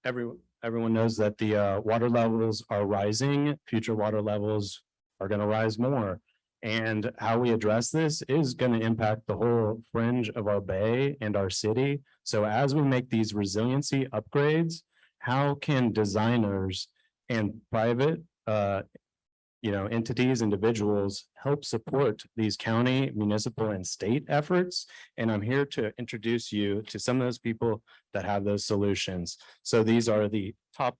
everyone knows that the water levels are rising. Future water levels are going to rise more. And how we address this is going to impact the whole fringe of our bay and our city. So as we make these resiliency upgrades, how can designers and private entities, individuals help support these county, municipal, and state efforts? And I'm here to introduce you to some of those people that have those solutions. So these are the top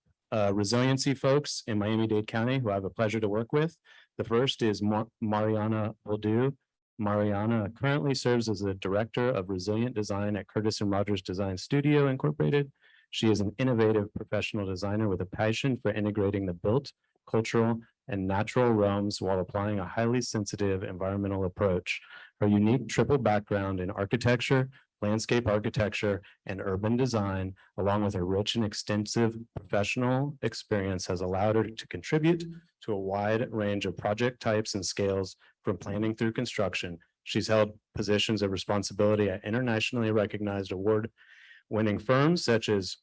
resiliency folks in Miami-Dade County who I have a pleasure to work with. The first is Mariana Boldu. Mariana currently serves as the Director of Resilient Design at Curtis & Rogers Design Studio, Incorporated. She is an innovative professional designer with a passion for integrating the built, cultural, and natural realms while applying a highly sensitive environmental approach. Her unique triple background in architecture, landscape architecture, and urban design, along with her rich and extensive professional experience, has allowed her to contribute to a wide range of project types and scales from planning through construction. She's held positions of responsibility at internationally recognized award-winning firms such as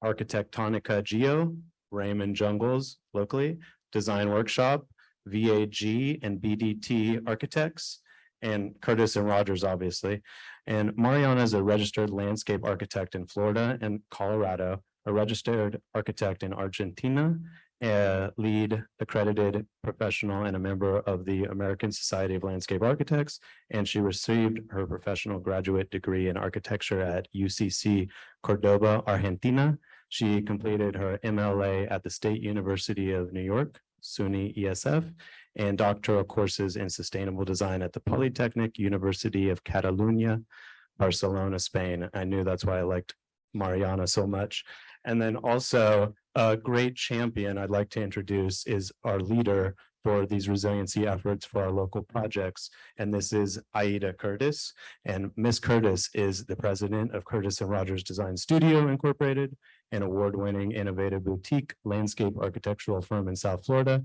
Architectonica Geo, Raymond Jungles locally, Design Workshop, VAG, and BDT Architects, and Curtis & Rogers, obviously. And Mariana is a registered landscape architect in Florida and Colorado, a registered architect in Argentina, a lead accredited professional and a member of the American Society of Landscape Architects, and she received her professional graduate degree in architecture at UCC Cordoba, Argentina. She completed her MLA at the State University of New York, SUNY ESF, and doctoral courses in sustainable design at the Polytechnic University of Catalunya, Barcelona, Spain. I knew that's why I liked Mariana so much. And then also a great champion I'd like to introduce is our leader for these resiliency efforts for our local projects. And this is Aida Curtis. And Miss Curtis is the president of Curtis & Rogers Design Studio, Incorporated, an award-winning innovative boutique landscape architectural firm in South Florida,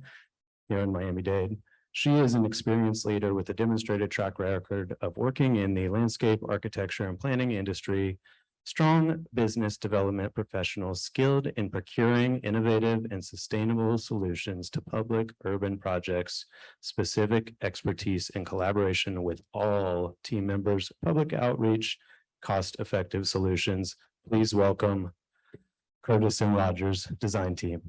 here in Miami-Dade. She is an experienced leader with a demonstrated track record of working in the landscape, architecture, and planning industry, strong business development professional skilled in procuring innovative and sustainable solutions to public urban projects, specific expertise and collaboration with all team members, public outreach, cost-effective solutions. Please welcome Curtis & Rogers Design Team.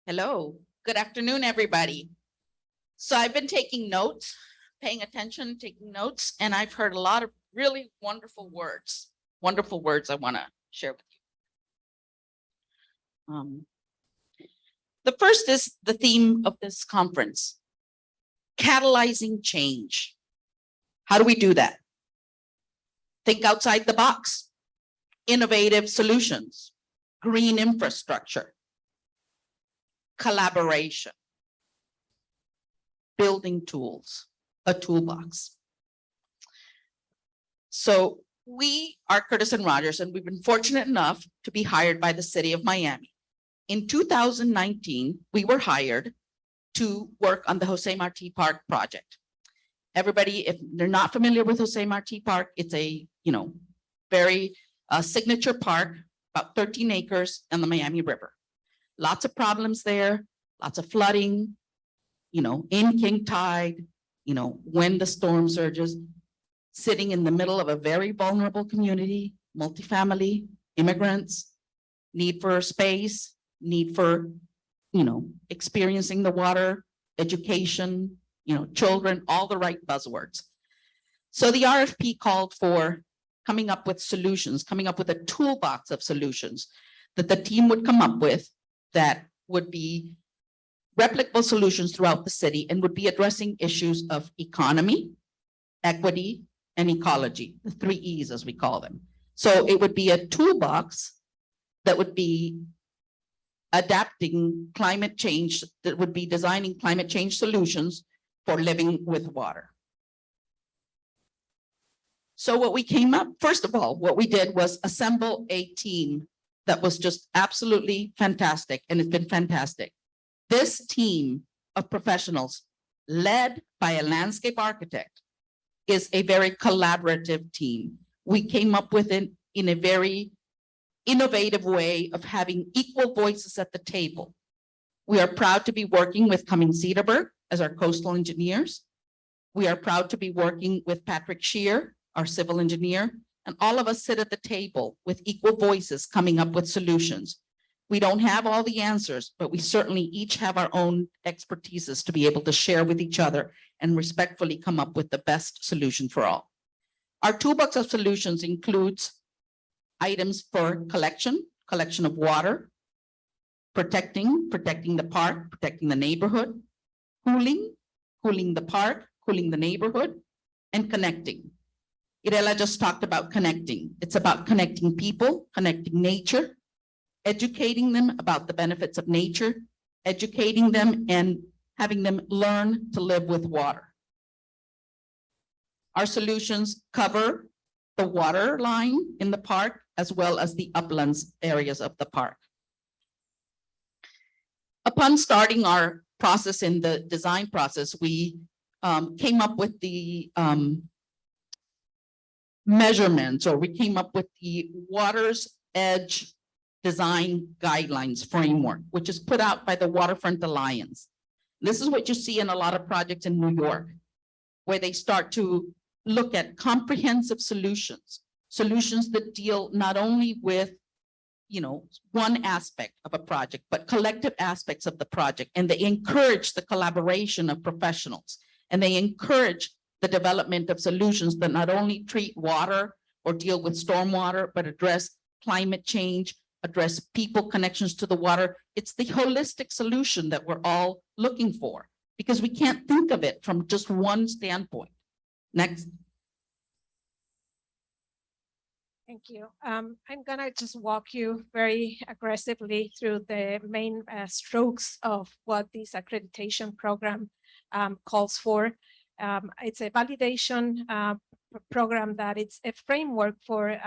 Hello, good afternoon, everybody. So I've been taking notes, paying attention, taking notes, and I've heard a lot of really wonderful words I want to share with you. The first is the theme of this conference, catalyzing change. How do we do that? Think outside the box, innovative solutions, green infrastructure, collaboration, building tools, a toolbox. So we are Curtis & Rogers, and we've been fortunate enough to be hired by the city of Miami. In 2019, we were hired to work on the Jose Marti Park project. Everybody, if they're not familiar with Jose Marti Park, it's a very signature park, about 13 acres on the Miami River. Lots of problems there, lots of flooding, in king tide, when the storm surges, sitting in the middle of a very vulnerable community, multifamily, immigrants, need for space, need for, experiencing the water, education, children, all the right buzzwords. So the RFP called for coming up with solutions, coming up with a toolbox of solutions that the team would come up with that would be replicable solutions throughout the city and would be addressing issues of economy, equity, and ecology, the 3 E's as we call them. So it would be a toolbox that would be adapting climate change, that would be designing climate change solutions for living with water. So what we came up, first of all, what we did was assemble a team that was just absolutely fantastic, and it's been fantastic. This team of professionals, led by a landscape architect, is a very collaborative team. We came up with it in a very innovative way of having equal voices at the table. We are proud to be working with Cummings Cedarburg as our coastal engineers. We are proud to be working with Patrick Shear, our civil engineer, and all of us sit at the table with equal voices coming up with solutions. We don't have all the answers, but we certainly each have our own expertises to be able to share with each other and respectfully come up with the best solution for all. Our toolbox of solutions includes items for collection of water, protecting the park, protecting the neighborhood, cooling the park, cooling the neighborhood, and connecting. Irela just talked about connecting. It's about connecting people, connecting nature, educating them about the benefits of nature, educating them and having them learn to live with water. Our solutions cover the water line in the park as well as the uplands areas of the park. Upon starting our process in the design process, we came up with the measurements, or we came up with the Water's Edge Design Guidelines Framework, which is put out by the Waterfront Alliance. This is what you see in a lot of projects in New York, where they start to look at comprehensive solutions that deal not only with, one aspect of a project, but collective aspects of the project. And they encourage the collaboration of professionals, and they encourage the development of solutions that not only treat water or deal with stormwater, but address climate change, address people connections to the water. It's the holistic solution that we're all looking for, because we can't think of it from just one standpoint. Next. Thank you. I'm gonna just walk you very aggressively through the main strokes of what this accreditation program calls for. It's a validation program that it's a framework for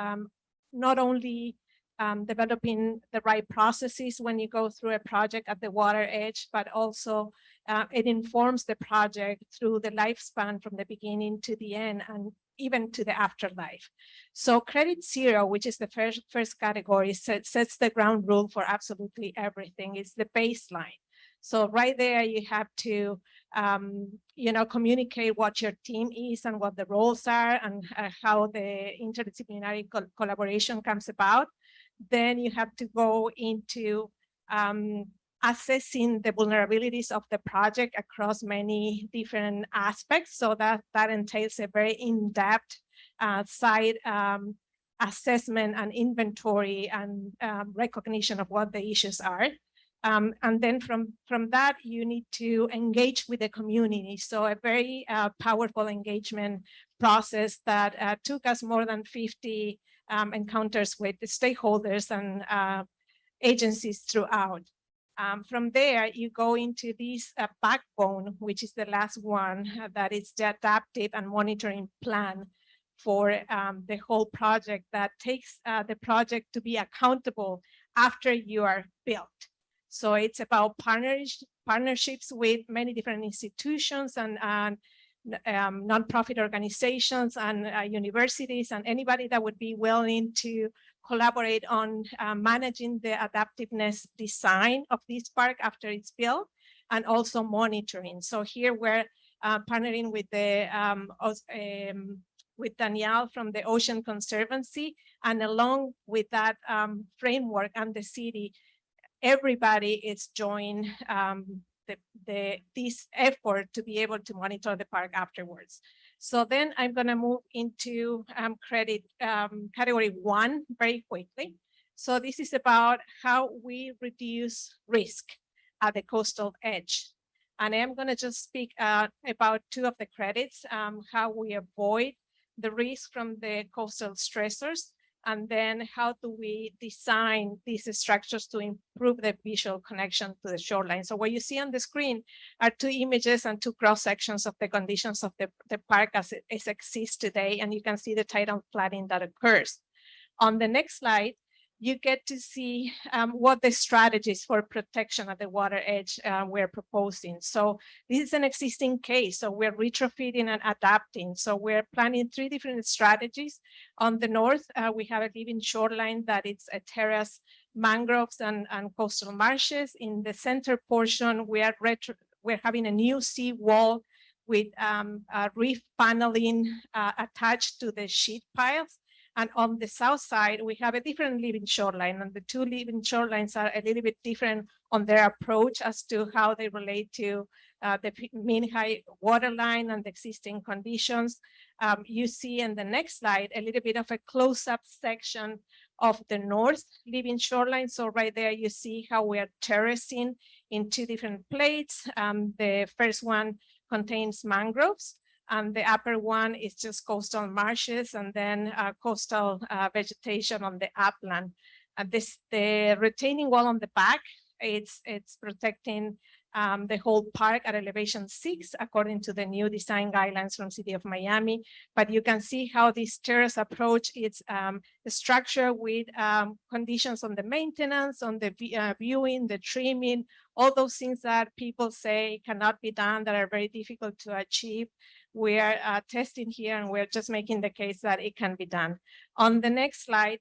not only developing the right processes when you go through a project at the water edge, but also it informs the project through the lifespan from the beginning to the end and even to the afterlife. So credit zero, which is the first category, sets the ground rule for absolutely everything. It's the baseline. So right there, you have to communicate what your team is and what the roles are and how the interdisciplinary collaboration comes about. Then you have to go into assessing the vulnerabilities of the project across many different aspects. So that entails a very in-depth site assessment and inventory and recognition of what the issues are. And then from that, you need to engage with the community. So a very powerful engagement process that took us more than 50 encounters with the stakeholders and agencies throughout. From there, you go into this backbone, which is the last one, that is the adaptive and monitoring plan for the whole project that takes the project to be accountable after you are built. So it's about partnerships with many different institutions and nonprofit organizations and universities and anybody that would be willing to collaborate on managing the adaptiveness design of this park after it's built, and also monitoring. So here we're partnering with with Danielle from the Ocean Conservancy, and along with that framework and the city, everybody is joining this effort to be able to monitor the park afterwards. So then I'm going to move into credit category 1 very quickly. So this is about how we reduce risk at the coastal edge. And I'm going to just speak about 2 of the credits, how we avoid the risk from the coastal stressors, And then how do we design these structures to improve the visual connection to the shoreline? So what you see on the screen are two images and two cross sections of the conditions of the park as it exists today. And you can see the tidal flooding that occurs. On the next slide, you get to see what the strategies for protection at the water edge we're proposing. So this is an existing case. So we're retrofitting and adapting. So we're planning 3 different strategies. On the north, we have a living shoreline that it's a terrace, mangroves and coastal marshes. In the center portion, we're having a new sea wall with reef paneling attached to the sheet piles. And on the south side, we have a different living shoreline, and the 2 living shorelines are a little bit different on their approach as to how they relate to the mean high water line and the existing conditions. You see in the next slide a little bit of a close-up section of the north living shoreline. So right there, you see how we are terracing in 2 different plates. The first one contains mangroves, and the upper one is just coastal marshes, and then coastal vegetation on the upland. The retaining wall on the back, it's protecting the whole park at elevation 6, according to the new design guidelines from City of Miami. But you can see how this terrace approach is the structure with conditions on the maintenance, on the viewing, the trimming, all those things that people say cannot be done, that are very difficult to achieve. We are testing here, and we're just making the case that it can be done. On the next slide,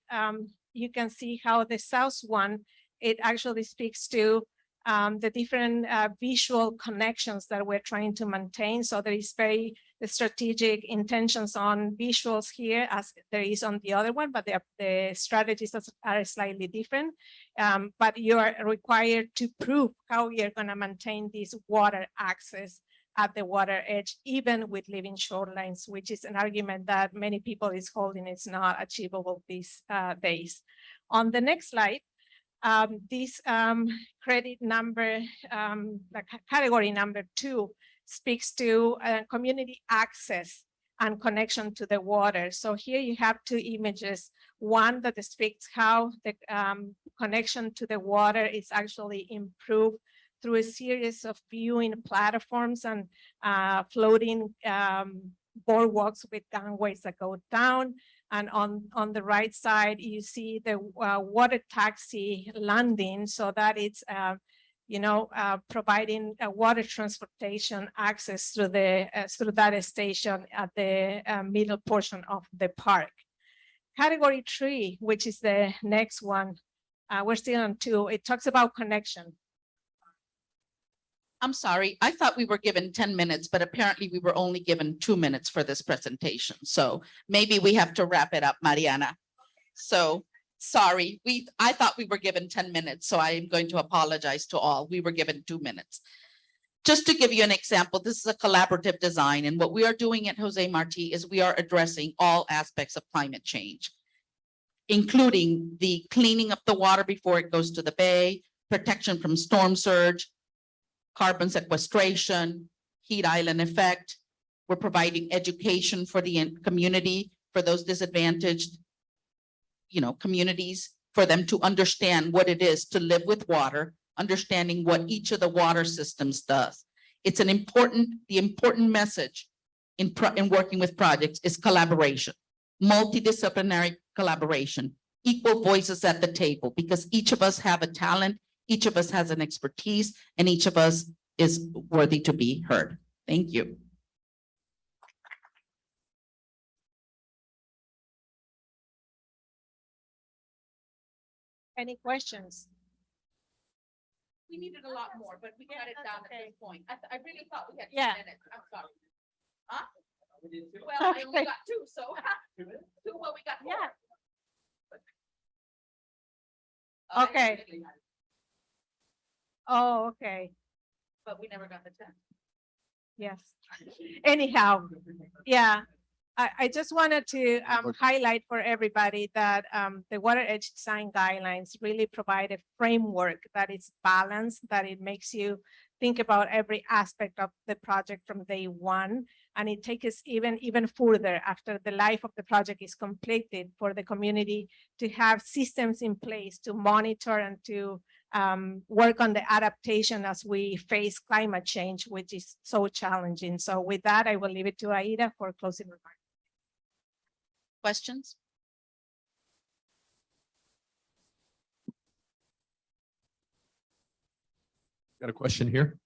you can see how the south one, it actually speaks to the different visual connections that we're trying to maintain. So there is very strategic intentions on visuals here as there is on the other one, but the strategies are slightly different. But you are required to prove how you're going to maintain this water access at the water edge, even with living shorelines, which is an argument that many people is holding it's not achievable these days. On the next slide, this credit number, category number 2, speaks to community access and connection to the water. So here you have 2 images. One that speaks how the connection to the water is actually improved through a series of viewing platforms and floating boardwalks with gangways that go down. And on the right side, you see the water taxi landing, so that it's providing water transportation access through through that station at the middle portion of the park. Category 3, which is the next one, we're still on 2. It talks about connection. I'm sorry, I thought we were given 10 minutes, but apparently we were only given 2 minutes for this presentation. So maybe we have to wrap it up, Mariana. So sorry, I thought we were given 10 minutes, so I am going to apologize to all. We were given 2 minutes. Just to give you an example, this is a collaborative design, and what we are doing at Jose Marti is we are addressing all aspects of climate change, including the cleaning up the water before it goes to the bay, protection from storm surge, carbon sequestration, heat island effect. We're providing education for the community, for those disadvantaged, communities, for them to understand what it is to live with water, understanding what each of the water systems does. It's the important message in working with projects is collaboration, multidisciplinary collaboration, equal voices at the table, because each of us have a talent, each of us has an expertise, and each of us is worthy to be heard. Thank you. Any questions? We needed a lot more, but we cut it down at this point. I really thought we had 2 Yeah. minutes. I'm sorry. Huh? Well, I only got 2, so 2, well, we got 4. Yeah. I Okay. definitely had it, Oh, okay. but we never got the 10. Yes. Anyhow, yeah. I just wanted to highlight for everybody that the Water Edge Design Guidelines really provide a framework that is balanced, that it makes you think about every aspect of the project from day one. And it takes us even further after the life of the project is completed for the community to have systems in place to monitor and to work on the adaptation as we face climate change, which is so challenging. So with that, I will leave it to Aida for closing remarks. Questions? Got a question here?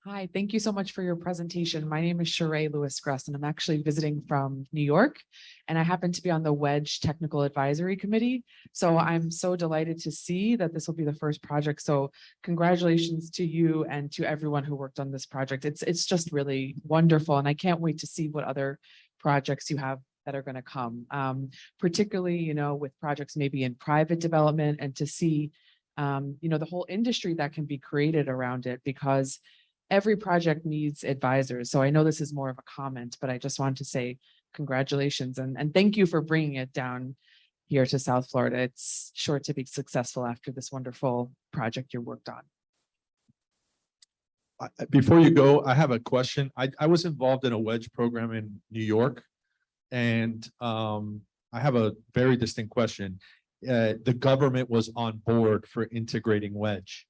Hi, thank you so much for your presentation. My name is Sheree Lewis-Gress, and I'm actually visiting from New York, and I happen to be on the WEDG Technical Advisory Committee. So I'm so delighted to see that this will be the first project. So congratulations to you and to everyone who worked on this project. It's just really wonderful, and I can't wait to see what other projects you have that are going to come, particularly, you know, with projects maybe in private development, and to see, you know, the whole industry that can be created around it, because every project needs advisors. So I know this is more of a comment, but I just wanted to say congratulations and thank you for bringing it down here to South Florida. It's sure to be successful after this wonderful project you worked on. Before you go, I have a question. I was involved in a WEDG program in New York, and I have a very distinct question. The government was on board for integrating WEDG.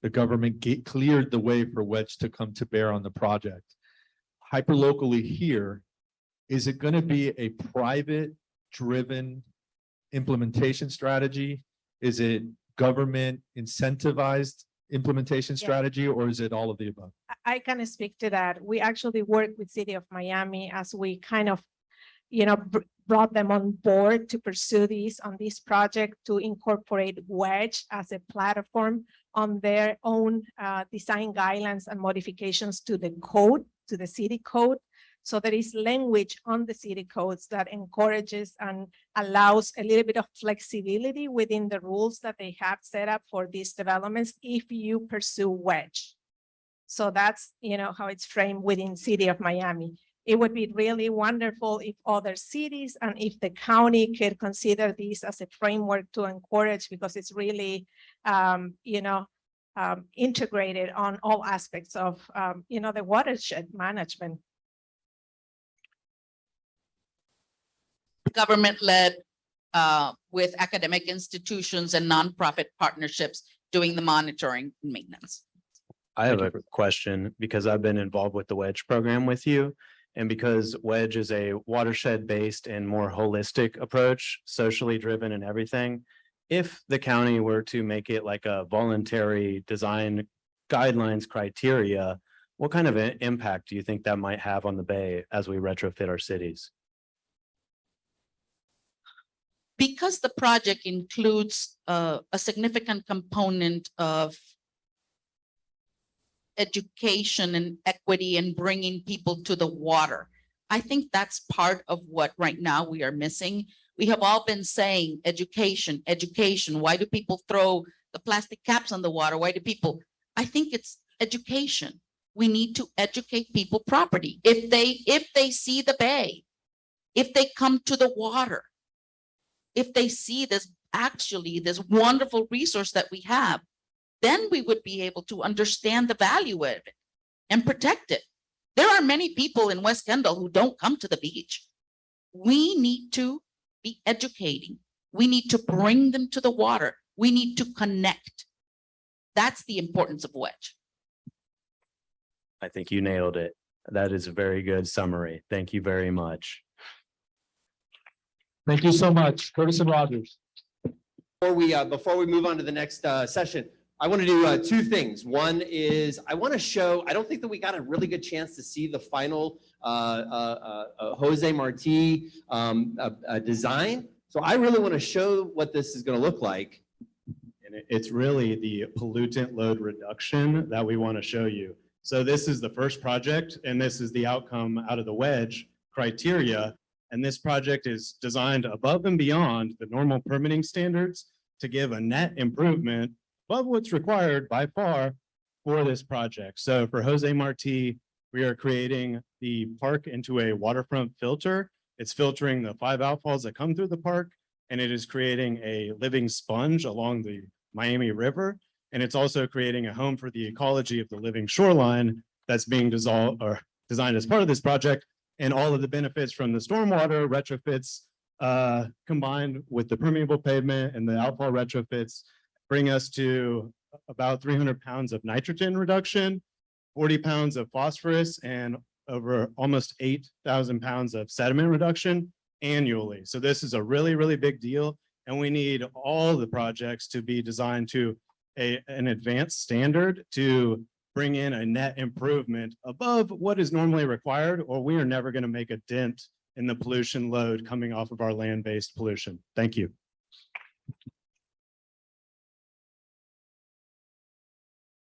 The government cleared the way for WEDG to come to bear on the project. Hyperlocally here, is it going to be a private-driven implementation strategy? Is it government incentivized implementation strategy, or is it all of the above? I can speak to that. We actually work with City of Miami as we kind of, you know, brought them on board to pursue this project, to incorporate WEDG as a platform on their own design guidelines and modifications to the code, to the city code. So there is language on the city codes that encourages and allows a little bit of flexibility within the rules that they have set up for these developments if you pursue WEDG. So that's, you know, how it's framed within City of Miami. It would be really wonderful if other cities and if the county could consider this as a framework to encourage, because it's really, you know, integrated on all aspects of, you know, the watershed management. Government-led with academic institutions and nonprofit partnerships doing the monitoring and maintenance. I have a question because I've been involved with the WEDG program with you. And because WEDG is a watershed-based and more holistic approach, socially driven and everything, if the county were to make it like a voluntary design guidelines criteria, what kind of an impact do you think that might have on the Bay as we retrofit our cities? Because the project includes a significant component of education and equity and bringing people to the water. I think that's part of what right now we are missing. We have all been saying education, education. Why do people throw the plastic caps on the water? Why do people? I think it's education. We need to educate people properly. If they see the bay, if they come to the water, if they see this wonderful resource that we have, then we would be able to understand the value of it and protect it. There are many people in West Kendall who don't come to the beach. We need to be educating. We need to bring them to the water. We need to connect. That's the importance of WEDG. I think you nailed it. That is a very good summary. Thank you very much. Thank you so much, Curtis and Rogers. Before we move on to the next session, I want to do two things. One is I want to show, I don't think that we got a really good chance to see the final Jose Marti design. So I really want to show what this is going to look like. And it's really the pollutant load reduction that we want to show you. So this is the first project, and this is the outcome out of the WEDG criteria. And this project is designed above and beyond the normal permitting standards to give a net improvement above what's required by far for this project. So for Jose Marti, we are creating the park into a waterfront filter. It's filtering the 5 outfalls that come through the park, and it is creating a living sponge along the Miami River. And it's also creating a home for the ecology of the living shoreline that's being dissolved or designed as part of this project. And all of the benefits from the stormwater retrofits combined with the permeable pavement and the outfall retrofits bring us to about 300 pounds of nitrogen reduction, 40 pounds of phosphorus, and over almost 8,000 pounds of sediment reduction annually. So this is a really, really big deal. And we need all the projects to be designed to an advanced standard to bring in a net improvement above what is normally required, or we are never going to make a dent in the pollution load coming off of our land-based pollution. Thank you.